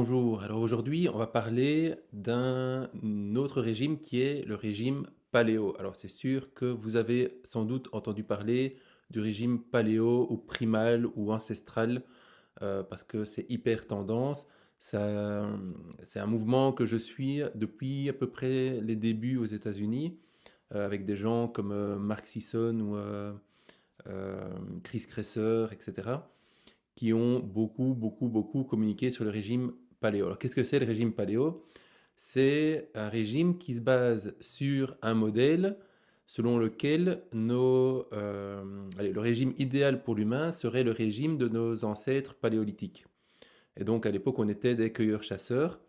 Bonjour, alors aujourd'hui on va parler d'un autre régime qui est le régime paléo. Alors c'est sûr que vous avez sans doute entendu parler du régime paléo ou primal ou ancestral parce que c'est hyper tendance. Ça, c'est un mouvement que je suis depuis à peu près les débuts aux États-Unis avec des gens comme Mark Sisson ou euh, Chris Kresser, etc., qui ont beaucoup communiqué sur le régime paléo. Alors, qu'est-ce que c'est le régime paléo? C'est un régime qui se base sur un modèle selon lequel le régime idéal pour l'humain serait le régime de nos ancêtres paléolithiques. Et donc, à l'époque, on était des cueilleurs-chasseurs.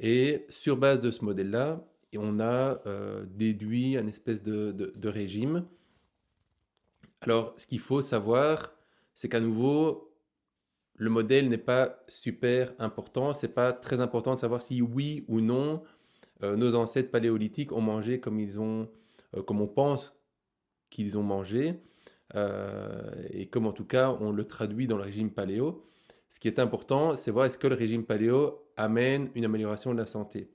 Et sur base de ce modèle-là, on a déduit un espèce de régime. Alors, ce qu'il faut savoir, c'est qu'à nouveau, le modèle n'est pas super important. C'est pas très important de savoir si oui ou non nos ancêtres paléolithiques ont mangé comme on pense qu'ils ont mangé, et comme en tout cas on le traduit dans le régime paléo. Ce qui est important, c'est voir est-ce que le régime paléo amène une amélioration de la santé.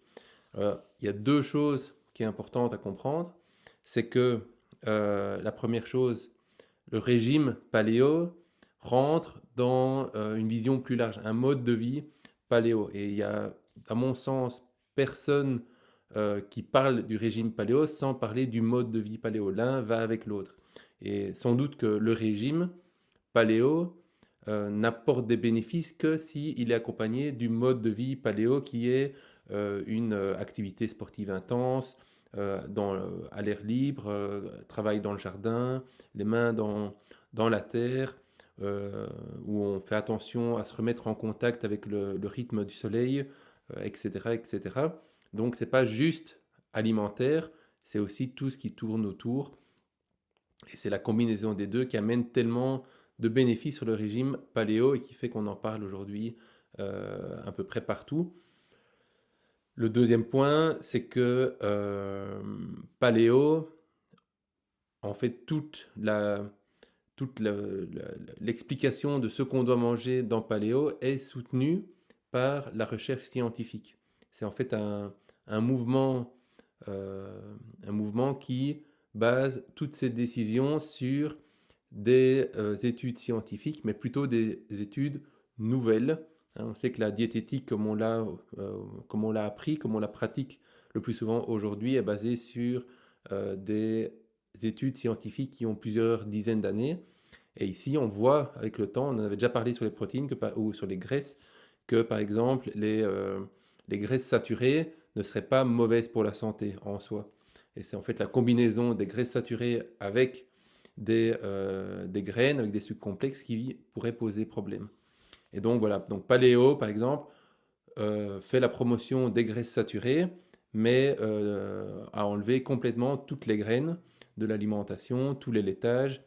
Il y a deux choses qui sont importantes à comprendre. C'est que la première chose, le régime paléo rentre dans une vision plus large, un mode de vie paléo. Et il y a, à mon sens, personne qui parle du régime paléo sans parler du mode de vie paléo. L'un va avec l'autre. Et sans doute que le régime paléo n'apporte des bénéfices que s'il est accompagné du mode de vie paléo qui est une activité sportive intense, à l'air libre, travail dans le jardin, les mains dans la terre, où on fait attention à se remettre en contact avec le rythme du soleil, etc., etc. Donc c'est pas juste alimentaire, c'est aussi tout ce qui tourne autour. Et c'est la combinaison des deux qui amène tellement de bénéfices sur le régime paléo et qui fait qu'on en parle aujourd'hui à peu près partout. Le deuxième point, c'est que paléo, en fait, l'explication de ce qu'on doit manger dans paléo est soutenue par la recherche scientifique. C'est en fait un mouvement, euh, un mouvement qui base toutes ses décisions sur des études scientifiques, mais plutôt des études nouvelles. Hein. On sait que la diététique, comme on l'a appris, comme on la pratique le plus souvent aujourd'hui, est basée sur des études scientifiques qui ont plusieurs dizaines d'années. Et ici, on voit avec le temps, on en avait déjà parlé sur les protéines ou sur les graisses, que par exemple, les graisses saturées ne seraient pas mauvaises pour la santé en soi. Et c'est en fait la combinaison des graisses saturées avec des graines, avec des sucres complexes qui pourraient poser problème. Et donc voilà, donc Paléo par exemple fait la promotion des graisses saturées, mais a enlevé complètement toutes les graines de l'alimentation, tous les laitages,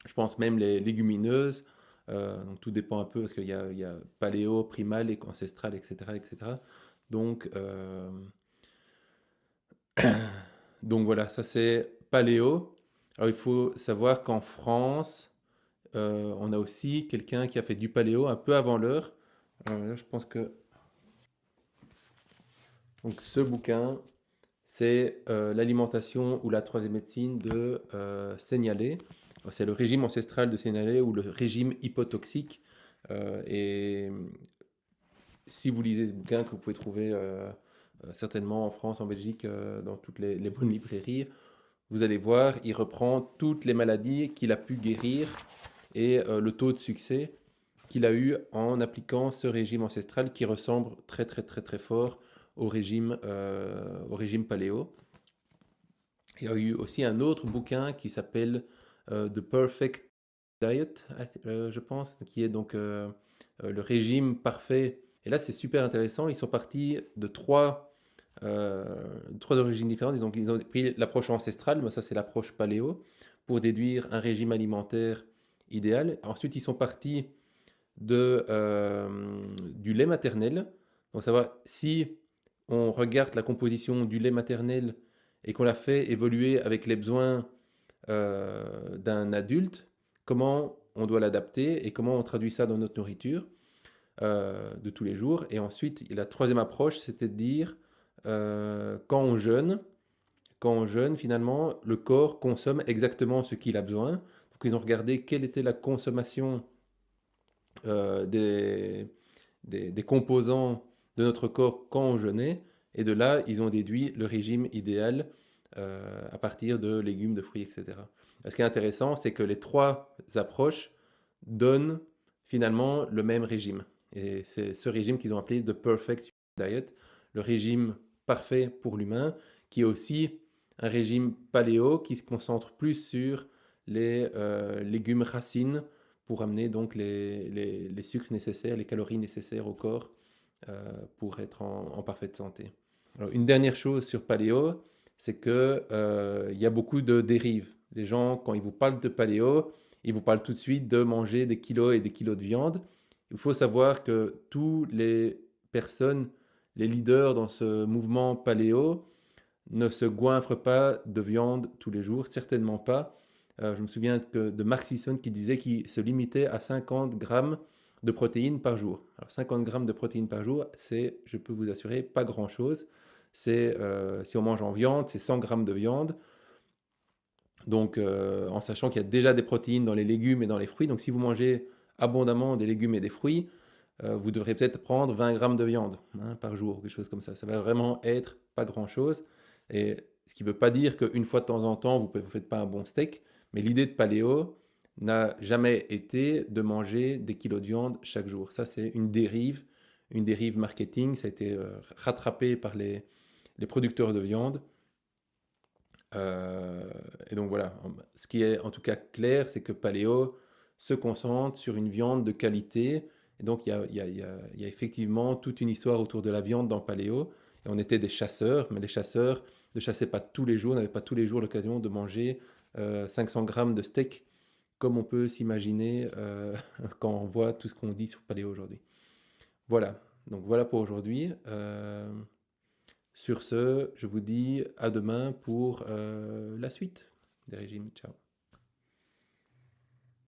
je pense même les légumineuses. Donc tout dépend un peu parce qu'il y a paléo, primal, ancestral, etc., etc. Donc, euh, donc voilà, ça c'est paléo. Alors il faut savoir qu'en France, on a aussi quelqu'un qui a fait du paléo un peu avant l'heure. Là, je pense que donc ce bouquin, c'est l'alimentation ou la troisième médecine de Seignalé. C'est le régime ancestral de Seignalé ou le régime hypotoxique. Et si vous lisez ce bouquin, que vous pouvez trouver certainement en France, en Belgique, dans toutes les bonnes librairies, vous allez voir, il reprend toutes les maladies qu'il a pu guérir et le taux de succès qu'il a eu en appliquant ce régime ancestral qui ressemble très fort au régime paléo. Il y a eu aussi un autre bouquin qui s'appelle The Perfect Diet, je pense, qui est donc le régime parfait. Et là, c'est super intéressant. Ils sont partis de trois origines différentes. Ils ont pris l'approche ancestrale, mais ça, c'est l'approche paléo, pour déduire un régime alimentaire idéal. Ensuite, ils sont partis du lait maternel. Donc, savoir si on regarde la composition du lait maternel et qu'on la fait évoluer avec les besoins d'un adulte, comment on doit l'adapter et comment on traduit ça dans notre nourriture. de tous les jours. Et ensuite, la troisième approche, c'était de dire, quand on jeûne, finalement, le corps consomme exactement ce qu'il a besoin. Donc, ils ont regardé quelle était la consommation euh, des, des composants de notre corps quand on jeûnait. Et de là, ils ont déduit le régime idéal à partir de légumes, de fruits, etc. Ce qui est intéressant, c'est que les trois approches donnent finalement le même régime. Et c'est ce régime qu'ils ont appelé The Perfect Diet, le régime parfait pour l'humain, qui est aussi un régime paléo qui se concentre plus sur les légumes racines pour amener donc les sucres nécessaires, les calories nécessaires au corps pour être en parfaite santé. Alors, une dernière chose sur paléo, c'est que il y a beaucoup de dérives. Les gens, quand ils vous parlent de paléo, ils vous parlent tout de suite de manger des kilos et des kilos de viande. Il faut savoir que tous les personnes, les leaders dans ce mouvement paléo, ne se goinfrent pas de viande tous les jours, certainement pas. Je me souviens de Mark Sisson qui disait qu'il se limitait à 50 grammes de protéines par jour. Alors 50 grammes de protéines par jour, c'est, je peux vous assurer, pas grand-chose. C'est, si on mange en viande, c'est 100 grammes de viande. Donc, en sachant qu'il y a déjà des protéines dans les légumes et dans les fruits. Donc, si vous mangez abondamment des légumes et des fruits, vous devrez peut-être prendre 20 grammes de viande par jour, quelque chose comme ça. Ça va vraiment être pas grand-chose. Et ce qui ne veut pas dire qu'une fois de temps en temps, vous ne faites pas un bon steak. Mais l'idée de paléo n'a jamais été de manger des kilos de viande chaque jour. Ça, c'est une dérive marketing. Ça a été rattrapé par les producteurs de viande. Et donc voilà, ce qui est en tout cas clair, c'est que Paléo se concentre sur une viande de qualité. Et donc il y a effectivement toute une histoire autour de la viande dans Paléo. Et on était des chasseurs, mais les chasseurs ne chassaient pas tous les jours, n'avaient pas tous les jours l'occasion de manger 500 grammes de steak, comme on peut s'imaginer quand on voit tout ce qu'on dit sur Paléo aujourd'hui. Voilà, donc voilà pour aujourd'hui. Sur ce, je vous dis à demain pour la suite des régimes. Ciao.